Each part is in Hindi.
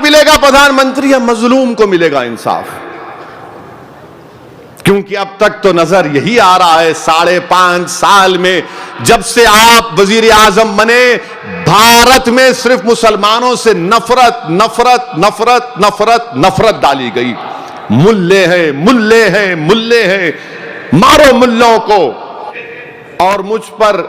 मिलेगा प्रधानमंत्री, या मजलूम को मिलेगा इंसाफ? क्योंकि अब तक तो नजर यही आ रहा है 5.5 साल में जब से आप वजीर आजम बने, भारत में सिर्फ मुसलमानों से नफरत नफरत नफरत नफरत नफरत डाली गई। मुल्ले हैं, मुल्ले हैं, मुल्ले हैं, मारो मुल्लों को। और मुझ पर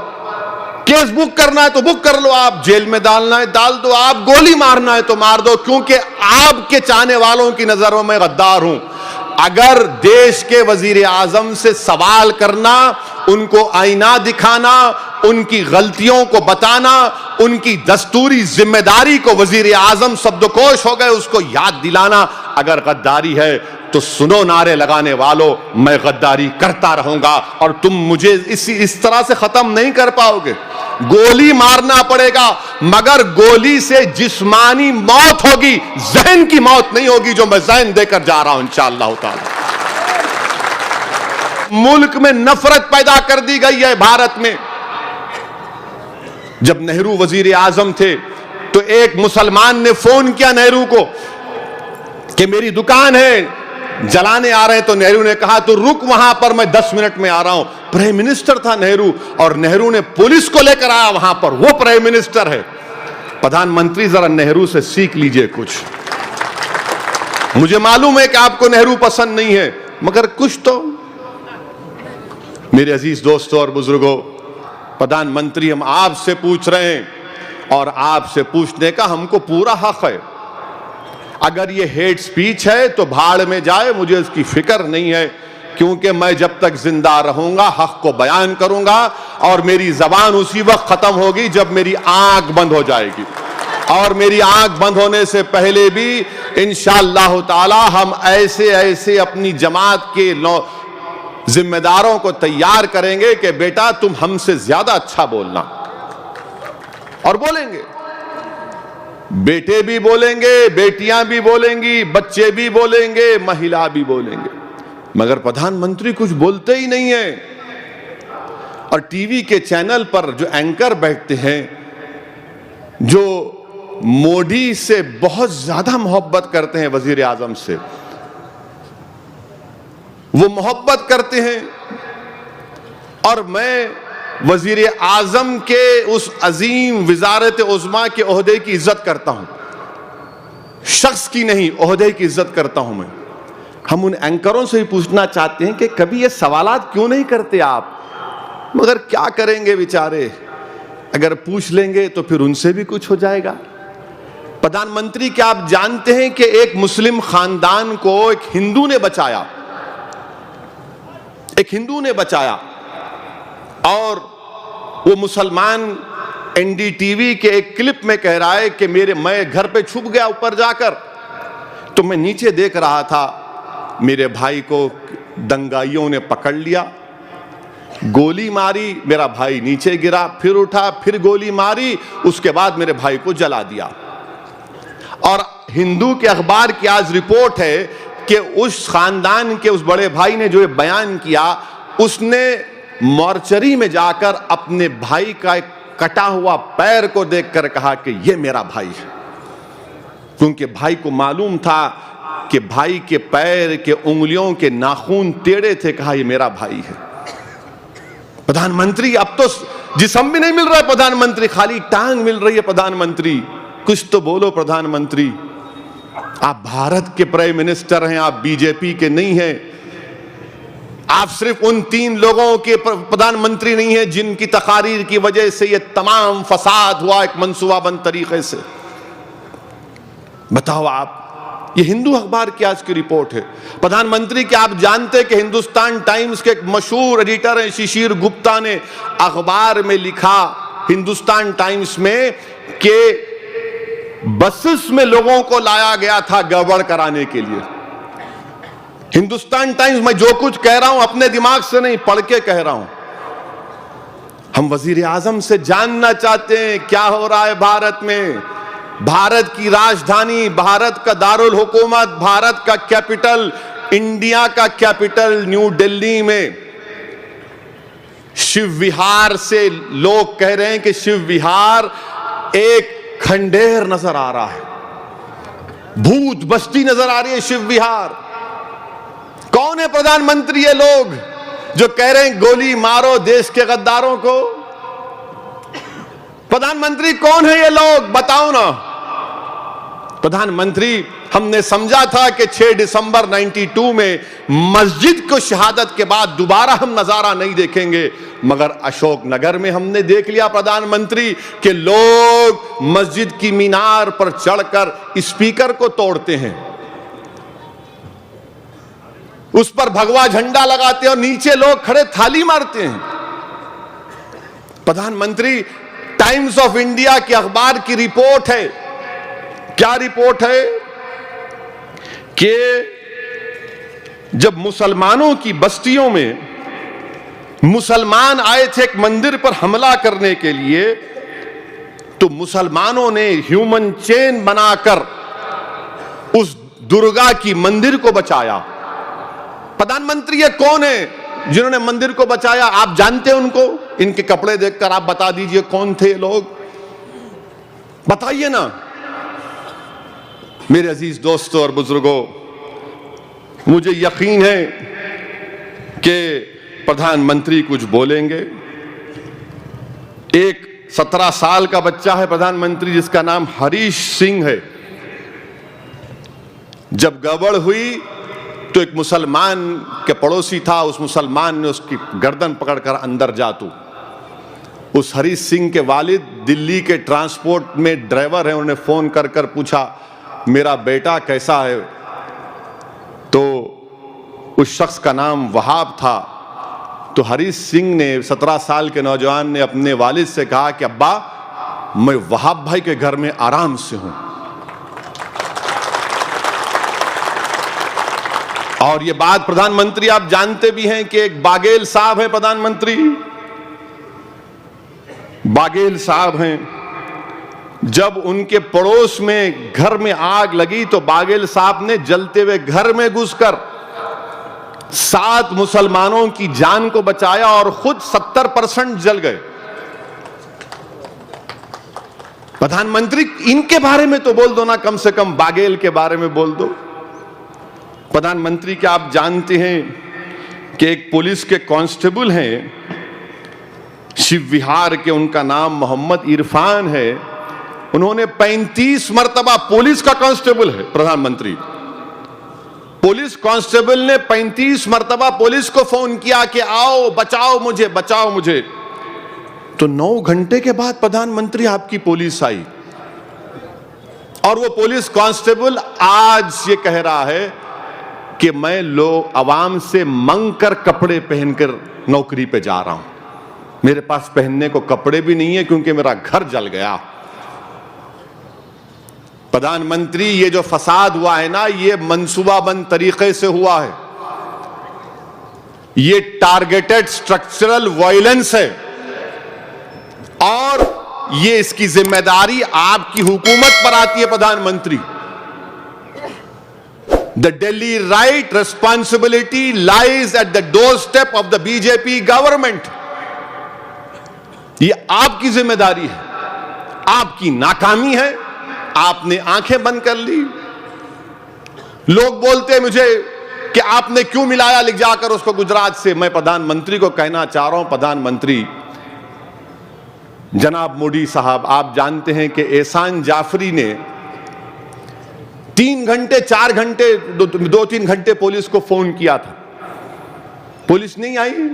केस बुक करना है तो बुक कर लो, आप जेल में डालना है डाल दो, आप गोली मारना है तो मार दो, क्योंकि आपके चाहने वालों की नजरों में गद्दार हूं। अगर देश के वजीर आजम से सवाल करना, उनको आईना दिखाना, उनकी गलतियों को बताना, उनकी दस्तूरी जिम्मेदारी को वजीर आजम शब्दकोश हो गए उसको याद दिलाना अगर गद्दारी है तो सुनो नारे लगाने वालों, मैं गद्दारी करता रहूंगा और तुम मुझे इस तरह से खत्म नहीं कर पाओगे। गोली मारना पड़ेगा, मगर गोली से जिस्मानी मौत होगी, जहन की मौत नहीं होगी, जो मैं जहन देकर जा रहा हूं इंशाअल्लाह ताला। मुल्क में नफरत पैदा कर दी गई है भारत में। जब नेहरू वजीर आजम थे तो एक मुसलमान ने फोन किया नेहरू को कि मेरी दुकान है, जलाने आ रहे हैं, तो नेहरू ने कहा तो रुक वहां पर, मैं 10 मिनट में आ रहा हूं। प्राइम मिनिस्टर था नेहरू, और नेहरू ने पुलिस को लेकर आया वहां पर, वो प्राइम मिनिस्टर है। प्रधानमंत्री जरा नेहरू से सीख लीजिए कुछ। मुझे मालूम है कि आपको नेहरू पसंद नहीं है, मगर कुछ तो। मेरे अजीज दोस्तों और बुजुर्गों, प्रधानमंत्री हम आपसे पूछ रहे हैं और आपसे पूछने का हमको पूरा हक है। अगर ये हेट स्पीच है तो भाड़ में जाए, मुझे उसकी फिक्र नहीं है, क्योंकि मैं जब तक जिंदा रहूंगा हक को बयान करूंगा और मेरी जबान उसी वक्त खत्म होगी जब मेरी आंख बंद हो जाएगी। और मेरी आंख बंद होने से पहले भी इंशाअल्लाह ताला हम ऐसे ऐसे अपनी जमात के जिम्मेदारों को तैयार करेंगे कि बेटा तुम हमसे ज्यादा अच्छा बोलना, और बोलेंगे। बेटे भी बोलेंगे, बेटियां भी बोलेंगी, बच्चे भी बोलेंगे, महिला भी बोलेंगे, मगर प्रधानमंत्री कुछ बोलते ही नहीं है। और टीवी के चैनल पर जो एंकर बैठते हैं, जो मोदी से बहुत ज्यादा मोहब्बत करते हैं, वजीर आजम से वो मोहब्बत करते हैं, और मैं वजीर आजम के उस अजीम वजारत उज़्मा के ओहदे की इज्जत करता हूं, शख्स की नहीं, ओहदे की इज्जत करता हूं मैं। हम उन एंकरों से भी पूछना चाहते हैं कि कभी ये सवालात क्यों नहीं करते आप, मगर क्या करेंगे बेचारे, अगर पूछ लेंगे तो फिर उनसे भी कुछ हो जाएगा। प्रधानमंत्री, क्या आप जानते हैं कि एक मुस्लिम खानदान को एक हिंदू ने बचाया, एक हिंदू ने बचाया, और वो मुसलमान एनडीटीवी के एक क्लिप में कह रहा है कि मैं घर पे छुप गया ऊपर जाकर, तो मैं नीचे देख रहा था, मेरे भाई को दंगाइयों ने पकड़ लिया, गोली मारी, मेरा भाई नीचे गिरा, फिर उठा, फिर गोली मारी, उसके बाद मेरे भाई को जला दिया। और हिंदू के अखबार की आज रिपोर्ट है कि उस खानदान के उस बड़े भाई ने जो बयान किया, उसने मॉर्चरी में जाकर अपने भाई का एक कटा हुआ पैर को देखकर कहा कि यह मेरा भाई है, क्योंकि भाई को मालूम था कि भाई के पैर के उंगलियों के नाखून टेढ़े थे, कहा यह मेरा भाई है। प्रधानमंत्री, अब तो जिस्म भी नहीं मिल रहा है प्रधानमंत्री, खाली टांग मिल रही है प्रधानमंत्री, कुछ तो बोलो प्रधानमंत्री। आप भारत के प्राइम मिनिस्टर हैं, आप बीजेपी के नहीं हैं। आप सिर्फ उन 3 लोगों के प्रधानमंत्री नहीं हैं जिनकी तकारीर की वजह से यह तमाम फसाद हुआ एक मंसूबाबंद तरीके से। बताओ आप, ये हिंदू अखबार की आज की रिपोर्ट है। प्रधानमंत्री, क्या आप जानते हैं कि हिंदुस्तान टाइम्स के एक मशहूर एडिटर हैं शिशिर गुप्ता ने अखबार में लिखा, हिंदुस्तान टाइम्स में, कि बसेस में लोगों को लाया गया था गड़बड़ कराने के लिए। हिंदुस्तान टाइम्स, मैं जो कुछ कह रहा हूं अपने दिमाग से नहीं, पढ़ के कह रहा हूं। हम वजीर आजम से जानना चाहते हैं क्या हो रहा है भारत में। भारत की राजधानी, भारत का दारुल हुकूमत, भारत का कैपिटल, इंडिया का कैपिटल न्यू दिल्ली में शिव विहार से लोग कह रहे हैं कि शिव विहार एक खंडेर नजर आ रहा है, भूत बस्ती नजर आ रही है शिव विहार। कौन है प्रधानमंत्री ये लोग जो कह रहे हैं गोली मारो देश के गद्दारों को? प्रधानमंत्री कौन है ये लोग, बताओ ना। प्रधानमंत्री, हमने समझा था कि 6 दिसंबर 92 में मस्जिद को शहादत के बाद दोबारा हम नजारा नहीं देखेंगे, मगर अशोक नगर में हमने देख लिया प्रधानमंत्री कि लोग मस्जिद की मीनार पर चढ़कर स्पीकर को तोड़ते हैं, उस पर भगवा झंडा लगाते हैं और नीचे लोग खड़े थाली मारते हैं। प्रधानमंत्री, टाइम्स ऑफ इंडिया के अखबार की रिपोर्ट है, क्या रिपोर्ट है कि जब मुसलमानों की बस्तियों में मुसलमान आए थे एक मंदिर पर हमला करने के लिए, तो मुसलमानों ने ह्यूमन चेन बनाकर उस दुर्गा की मंदिर को बचाया। प्रधानमंत्री, ये कौन है जिन्होंने मंदिर को बचाया? आप जानते हैं उनको? इनके कपड़े देखकर आप बता दीजिए कौन थे लोग, बताइए ना। मेरे अजीज दोस्तों और बुजुर्गों, मुझे यकीन है कि प्रधानमंत्री कुछ बोलेंगे। एक 17 साल का बच्चा है प्रधानमंत्री, जिसका नाम हरीश सिंह है। जब गड़बड़ हुई तो एक मुसलमान के पड़ोसी था, उस मुसलमान ने उसकी गर्दन पकड़कर अंदर जा तू। उस हरीश सिंह के वालिद दिल्ली के ट्रांसपोर्ट में ड्राइवर हैं, उन्होंने फोन कर कर पूछा मेरा बेटा कैसा है, तो उस शख्स का नाम वहाब था। तो हरीश सिंह ने, 17 साल के नौजवान ने अपने वालिद से कहा कि अब्बा, मैं वहाब भाई के घर में आराम से हूं। और ये बात प्रधानमंत्री आप जानते भी हैं कि एक बाघेल साहब है प्रधानमंत्री, बाघेल साहब हैं। जब उनके पड़ोस में घर में आग लगी तो बाघेल साहब ने जलते हुए घर में घुसकर 7 मुसलमानों की जान को बचाया और खुद 70% जल गए। प्रधानमंत्री, इनके बारे में तो बोल दो ना, कम से कम बाघेल के बारे में बोल दो। प्रधानमंत्री, क्या आप जानते हैं कि एक पुलिस के कांस्टेबल हैं शिव विहार के, उनका नाम मोहम्मद इरफान है। उन्होंने 35 मर्तबा, पुलिस का कांस्टेबल है प्रधानमंत्री, पुलिस कांस्टेबल ने 35 मर्तबा पुलिस को फोन किया कि आओ बचाओ मुझे, बचाओ मुझे। तो 9 घंटे के बाद प्रधानमंत्री आपकी पुलिस आई, और वो पुलिस कांस्टेबल आज ये कह रहा है कि मैं लोग आवाम से मंग कर कपड़े पहनकर नौकरी पे जा रहा हूं, मेरे पास पहनने को कपड़े भी नहीं है क्योंकि मेरा घर जल गया। प्रधानमंत्री, ये जो फसाद हुआ है ना, ये मंसूबाबंद तरीके से हुआ है, ये टारगेटेड स्ट्रक्चरल वायलेंस है, और ये इसकी जिम्मेदारी आपकी हुकूमत पर आती है प्रधानमंत्री। The Delhi right responsibility lies at the doorstep of the BJP government. ये आपकी जिम्मेदारी है, आपकी नाकामी है, आपने आंखें बंद कर ली। लोग बोलते हैं मुझे कि आपने क्यों मिलाया लिख जाकर उसको गुजरात से। मैं प्रधानमंत्री को कहना चाह रहा हूं, प्रधानमंत्री जनाब मोदी साहब, आप जानते हैं कि एहसान जाफरी ने 3 घंटे 4 घंटे 2-3 घंटे पुलिस को फोन किया था, पुलिस नहीं आई।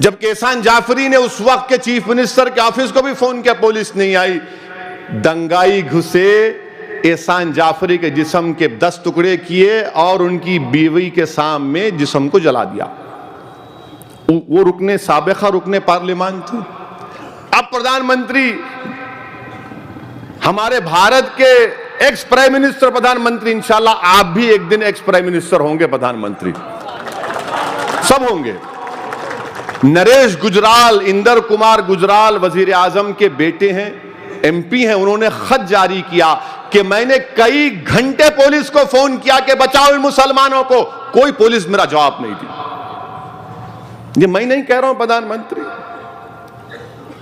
जबकि एहसान जाफरी ने उस वक्त के चीफ मिनिस्टर के ऑफिस को भी फोन किया, पुलिस नहीं आई। दंगाई घुसे, एहसान जाफरी के जिस्म के 10 टुकड़े किए और उनकी बीवी के सामने जिस्म को जला दिया। वो रुकने साबिका रुकने पार्लियामान थे। अब प्रधानमंत्री, हमारे भारत के एक्स प्राइम मिनिस्टर प्रधानमंत्री, इंशाल्लाह आप भी एक दिन एक्स प्राइम मिनिस्टर होंगे प्रधानमंत्री, सब होंगे। नरेश गुजराल, इंदर कुमार गुजराल वजीर आजम के बेटे हैं, एमपी हैं। उन्होंने खत जारी किया कि मैंने कई घंटे पुलिस को फोन किया कि बचाओ इन मुसलमानों को, कोई पुलिस मेरा जवाब नहीं दी। ये मैं नहीं कह रहा हूं प्रधानमंत्री।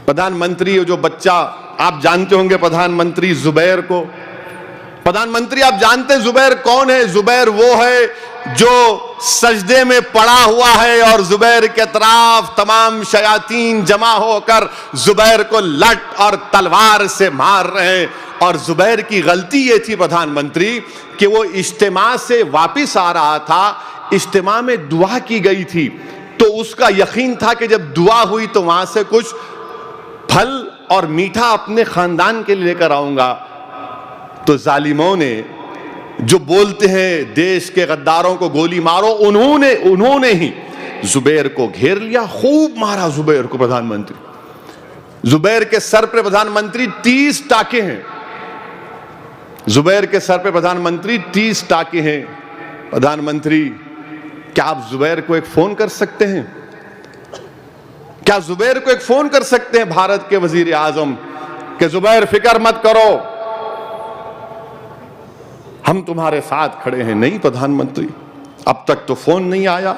प्रधानमंत्री, जो बच्चा आप जानते होंगे प्रधानमंत्री जुबैर को, प्रधानमंत्री आप जानते जुबैर कौन है? जुबैर वो है जो सजदे में पड़ा हुआ है और जुबैर के तरफ तमाम शयातीन जमा होकर जुबैर को लट और तलवार से मार रहे हैं। और जुबैर की गलती ये थी प्रधानमंत्री कि वो इज्तिमा से वापिस आ रहा था, इज्तिमा में दुआ की गई थी, तो उसका यकीन था कि जब दुआ हुई तो वहां से कुछ फल और मीठा अपने खानदान के लिए लेकर आऊंगा। तो जालिमों ने जो बोलते हैं देश के गद्दारों को गोली मारो, उन्होंने ही जुबैर को घेर लिया, खूब मारा जुबैर को। प्रधानमंत्री जुबैर के सर पे प्रधानमंत्री 30 टाके हैं, जुबैर के सर पे प्रधानमंत्री 30 टाके हैं। प्रधानमंत्री क्या आप जुबैर को एक फोन कर सकते हैं? क्या जुबैर को एक फोन कर सकते हैं भारत के वजीर आजम कि जुबैर फिक्र मत करो, हम तुम्हारे साथ खड़े हैं? नहीं प्रधानमंत्री, अब तक तो फोन नहीं आया।